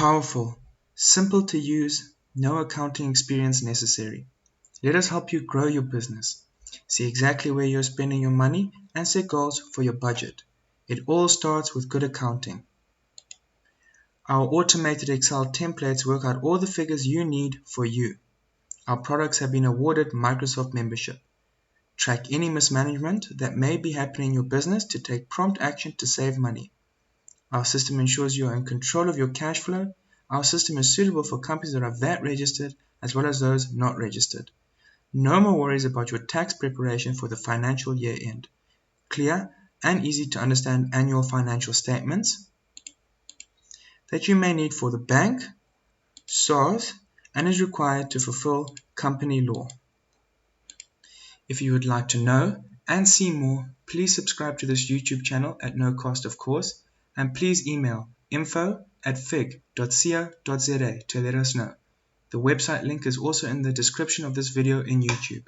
Powerful, simple to use, no accounting experience necessary. Let us help you grow your business. See exactly where you're spending your money and set goals for your budget. It all starts with good accounting. Our automated Excel templates work out all the figures you need for you. Our products have been awarded Microsoft membership. Track any mismanagement that may be happening in your business to take prompt action to save money. Our system ensures you are in control of your cash flow. Our system is suitable for companies that are VAT registered as well as those not registered. No more worries about your tax preparation for the financial year end. Clear and easy to understand annual financial statements that you may need for the bank, SARS, and is required to fulfill company law. If you would like to know and see more, please subscribe to this YouTube channel at no cost, of course, and please email info@figg.co.za to let us know. The website link is also in the description of this video in YouTube.